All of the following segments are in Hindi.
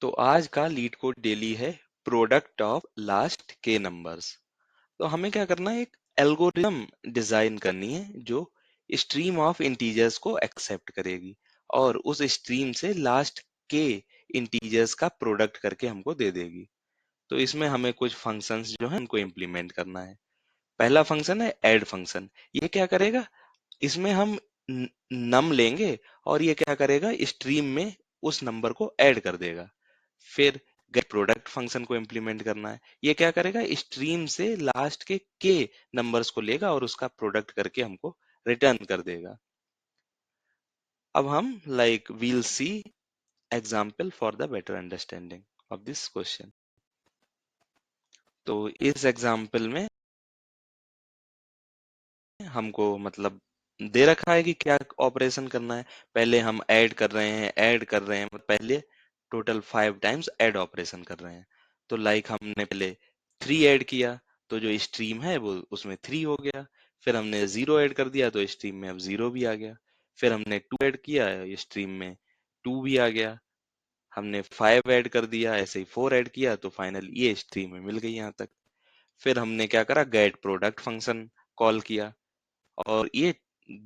तो आज का लीड कोड डेली है प्रोडक्ट ऑफ लास्ट के नंबर्स। तो हमें क्या करना है, एक एल्गोरिथम डिजाइन करनी है जो स्ट्रीम ऑफ इंटीजर्स को एक्सेप्ट करेगी और उस स्ट्रीम से लास्ट के इंटीजर्स का प्रोडक्ट करके हमको दे देगी। तो इसमें हमें कुछ फंक्शंस जो है उनको इम्प्लीमेंट करना है। पहला फंक्शन है ऐड फंक्शन। ये क्या करेगा, इसमें हम नम लेंगे और ये क्या करेगा, स्ट्रीम में उस नंबर को ऐड कर देगा। फिर गेट प्रोडक्ट फंक्शन को इम्प्लीमेंट करना है। ये क्या करेगा, स्ट्रीम से लास्ट के नंबर्स को लेगा और उसका प्रोडक्ट करके हमको रिटर्न कर देगा। अब हम we'll see example for the better understanding of this question. तो इस एग्जाम्पल में हमको दे रखा है कि क्या ऑपरेशन करना है। पहले हम ऐड कर रहे हैं पहले टोटल 5 टाइम्स ऐड ऑपरेशन कर रहे हैं। तो हमने पहले 3 ऐड किया, तो जो स्ट्रीम है वो उसमें 3 हो गया। फिर हमने 0 ऐड कर दिया तो स्ट्रीम में अब 0 भी आ गया। फिर हमने 2 ऐड किया, स्ट्रीम में 2 भी आ गया। हमने 5 ऐड कर दिया, ऐसे ही 4 ऐड किया, तो फाइनल ये स्ट्रीम में मिल गई यहाँ तक। फिर हमने क्या करा, गेट प्रोडक्ट फंक्शन कॉल किया और ये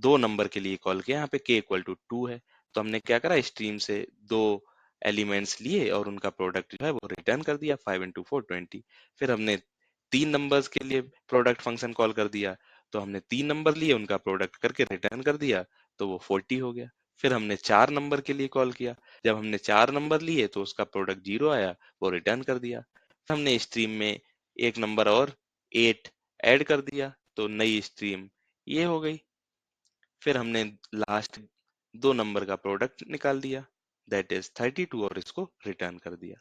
2 नंबर के लिए कॉल किया। यहाँ पे k इक्वल टू 2 है, तो हमने क्या करा, स्ट्रीम से 2 एलिमेंट्स लिए और उनका प्रोडक्ट जो है वो रिटर्न कर दिया। 5 × 4 20। फिर हमने 3 नंबर्स के लिए प्रोडक्ट फंक्शन कॉल कर दिया, तो हमने 3 नंबर लिए, उनका प्रोडक्ट करके रिटर्न कर दिया, तो वो 40 हो गया। फिर हमने 4 नंबर के लिए कॉल किया, जब हमने 4 नंबर लिए तो उसका प्रोडक्ट 0 आया, वो रिटर्न कर दिया। फिर हमने स्ट्रीम में एक नंबर और 8 ऐड कर दिया, तो नई स्ट्रीम ये हो गई। फिर हमने लास्ट 2 नंबर का प्रोडक्ट निकाल दिया, दैट इज 32, और इसको रिटर्न कर दिया।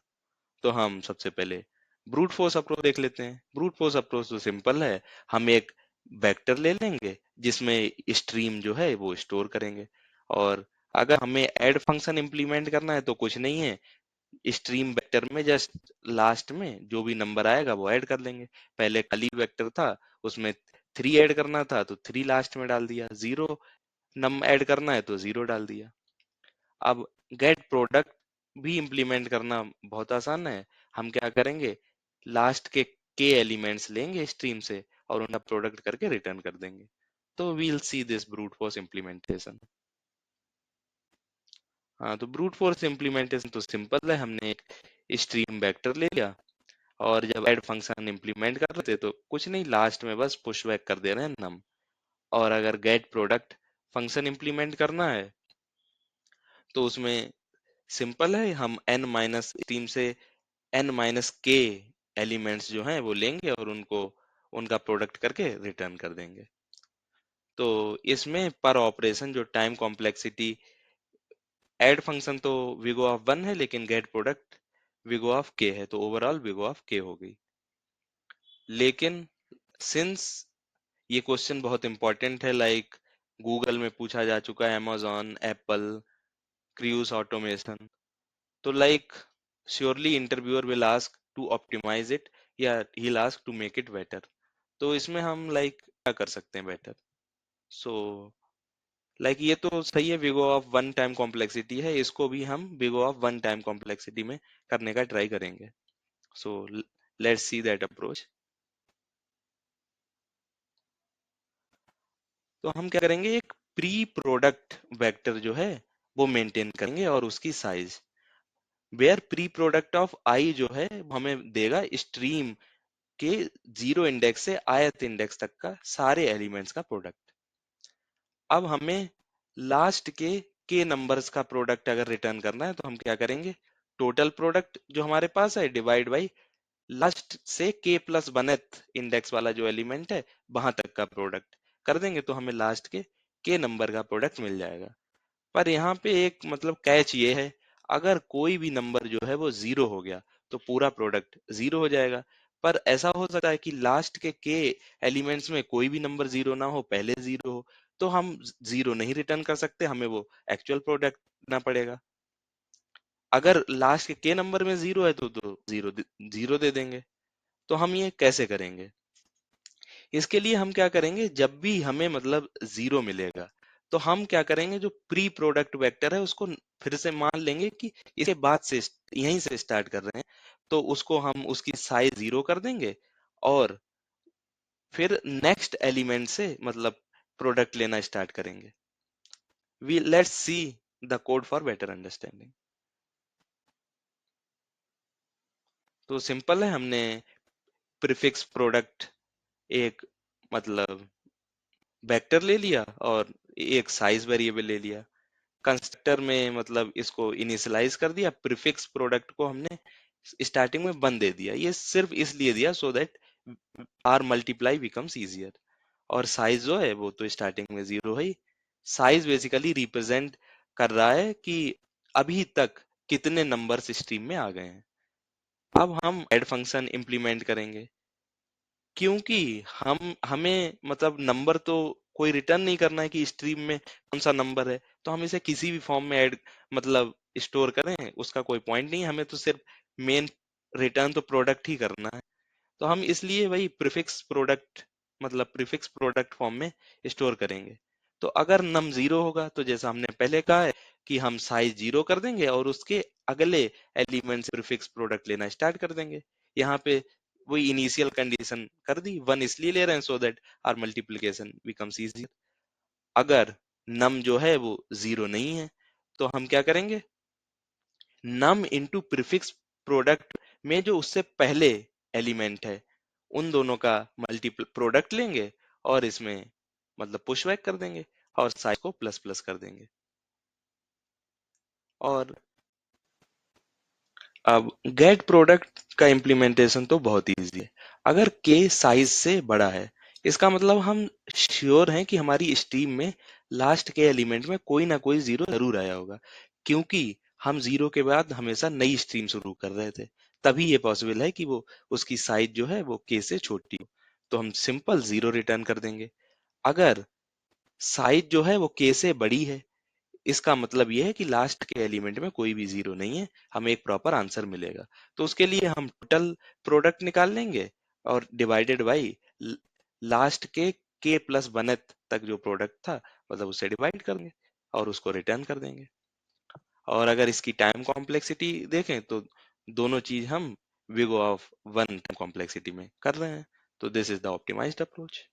तो हम सबसे पहले ब्रूट फोर्स अप्रोच देख लेते हैं। ब्रूट फोर्स अप्रोच तो सिंपल है। हम एक वेक्टर ले लेंगे जिसमें स्ट्रीम जो है वो स्टोर करेंगे, और अगर हमें ऐड फंक्शन इंप्लीमेंट करना है तो कुछ नहीं है, स्ट्रीम वेक्टर में जस्ट लास्ट में जो भी नंबर आएगा वो ऐड कर लेंगे। पहले खाली वेक्टर था, उसमें 3 ऐड करना था तो 3 लास्ट में डाल दिया, 0 नम ऐड करना है तो 0 डाल दिया। अब गेट प्रोडक्ट भी इम्प्लीमेंट करना बहुत आसान है। हम क्या करेंगे, लास्ट के एलिमेंट्स लेंगे स्ट्रीम से और उनका प्रोडक्ट करके रिटर्न कर देंगे। तो we'll see this brute force implementation. हाँ, तो ब्रूट फोर्स इम्प्लीमेंटेशन तो सिंपल है। हमने एक स्ट्रीम वेक्टर ले लिया और जब ऐड फंक्शन इम्प्लीमेंट कर रहे थे तो कुछ नहीं, लास्ट में बस पुश बैक कर दे रहे हैं नम। और अगर गेट प्रोडक्ट फंक्शन इम्प्लीमेंट करना है तो उसमें सिंपल है, हम n माइनस स्ट्रीम से n माइनस के एलिमेंट्स जो हैं वो लेंगे और उनको उनका प्रोडक्ट करके रिटर्न कर देंगे। तो इसमें पर ऑपरेशन जो टाइम कॉम्प्लेक्सिटी, ऐड फंक्शन तो विगो ऑफ 1 है लेकिन गेट प्रोडक्ट विगो ऑफ के है, तो ओवरऑल विगो ऑफ के हो गई। लेकिन सिंस ये क्वेश्चन बहुत इंपॉर्टेंट है, गूगल में पूछा जा चुका है, amazon, एप्पल, क्रूज ऑटोमेशन, तो surely interviewer will ask to optimise it या he'll ask to make it better। तो इसमें हम क्या कर सकते हैं बेटर। सो ये तो सही है, विगो ऑफ 1 टाइम कॉम्प्लेक्सिटी है, इसको भी हम विगो ऑफ 1 टाइम कॉम्प्लेक्सिटी में करने का ट्राई करेंगे। So let's see that approach. तो हम क्या करेंगे, एक प्री प्रोडक्ट वेक्टर जो है वो मेंटेन करेंगे और उसकी size, where pre product of I जो है हमें देगा स्ट्रीम के 0 इंडेक्स से ith इंडेक्स तक का सारे एलिमेंट्स का प्रोडक्ट। अब हमें लास्ट के नंबर्स का प्रोडक्ट अगर रिटर्न करना है तो हम क्या करेंगे, टोटल प्रोडक्ट जो हमारे पास है डिवाइड बाई लास्ट से k प्लस 1th इंडेक्स वाला जो एलिमेंट है वहां तक का प्रोडक्ट कर देंगे, तो हमें लास्ट के नंबर का प्रोडक्ट मिल जाएगा। पर यहाँ पे एक कैच ये है, अगर कोई भी नंबर जो है वो 0 हो गया तो पूरा प्रोडक्ट 0 हो जाएगा। पर ऐसा हो सकता है कि लास्ट के एलिमेंट्स में कोई भी नंबर 0 ना हो, पहले 0 हो, तो हम 0 नहीं रिटर्न कर सकते, हमें वो एक्चुअल प्रोडक्ट देना पड़ेगा। अगर लास्ट के नंबर में 0 है तो 0 0 दे देंगे। तो हम ये कैसे करेंगे, इसके लिए हम क्या करेंगे, जब भी हमें 0 मिलेगा तो हम क्या करेंगे, जो प्री प्रोडक्ट वेक्टर है उसको फिर से मान लेंगे कि इसके बाद से यहीं से स्टार्ट कर रहे हैं, तो उसको हम उसकी साइज 0 कर देंगे, और फिर नेक्स्ट एलिमेंट से मतलब प्रोडक्ट लेना स्टार्ट करेंगे। We let's see the code for better understanding. तो सिंपल है, हमने प्रीफिक्स प्रोडक्ट एक मतलब वेक्टर ले लिया और एक साइज वेरिएबल ले लिया। कंस्ट्रक्टर में मतलब इसको इनिशियलाइज कर दिया, प्रीफिक्स प्रोडक्ट को हमने स्टार्टिंग में 1 दे दिया, ये सिर्फ इसलिए दिया so that our multiply becomes easier. और साइज जो है वो तो स्टार्टिंग में 0 है ही। साइज बेसिकली रिप्रेजेंट कर रहा है कि अभी तक कितने नंबर्स स्ट्रीम में आ गए हैं। अब हम ऐड फंक्शन इंप्लीमेंट करेंगे, क्योंकि हम हमें मतलब नंबर तो कोई रिटर्न नहीं करना है कि स्ट्रीम में कौन सा नंबर है, तो हम इसे किसी भी फॉर्म में ऐड मतलब स्टोर करें उसका कोई पॉइंट नहीं है, हमें तो सिर्फ मेन रिटर्न तो प्रोडक्ट ही करना है। तो हम इसलिए वही प्रीफिक्स प्रोडक्ट मतलब प्रीफिक्स प्रोडक्ट फॉर्म में स्टोर करेंगे। तो अगर नम 0 होगा तो जैसा हमने पहले कहा है कि हम साइज 0 कर देंगे और उसके अगले एलिमेंट से प्रीफिक्स प्रोडक्ट लेना स्टार्ट कर देंगे। यहाँ पे वही इनिशियल कंडीशन कर दी, 1 इसलिए ले रहे हैं so that our multiplication becomes easy. अगर नम जो है वो 0 नहीं है तो हम क्या करेंगे, नम इंटू प्रीफिक्स प्रोडक्ट में जो उससे पहले एलिमेंट है उन दोनों का मल्टीपल प्रोडक्ट लेंगे और इसमें मतलब पुश बैक कर देंगे और साइज को प्लस प्लस कर देंगे। और अब गेट प्रोडक्ट का इम्प्लीमेंटेशन तो बहुत इजी है। अगर के साइज से बड़ा है, इसका मतलब हम श्योर हैं कि हमारी स्ट्रीम में लास्ट के एलिमेंट में कोई ना कोई 0 जरूर आया होगा, क्योंकि हम 0 के बाद हमेशा नई स्ट्रीम शुरू कर रहे थे। तभी ये पॉसिबल है कि वो उसकी साइज जो है वो के से छोटी हो। तो हम सिंपल 0 रिटर्न कर देंगे। अगर साइज जो है वो के से बड़ी है, इसका मतलब ये है कि लास्ट के एलिमेंट में कोई भी 0 नहीं है, हमें एक प्रॉपर आंसर मिलेगा। तो उसके लिए हम टोटल प्रोडक्ट निकाल लेंगे और डिवाइडेड बाई लास्ट के प्लस 1th तक जो प्रोडक्ट था मतलब उससे डिवाइड करेंगे और उसको रिटर्न कर देंगे। और अगर इसकी टाइम कॉम्प्लेक्सिटी देखें तो दोनों चीज हम विगो ऑफ 1 टाइम कॉम्प्लेक्सिटी में कर रहे हैं। तो this is the optimised approach.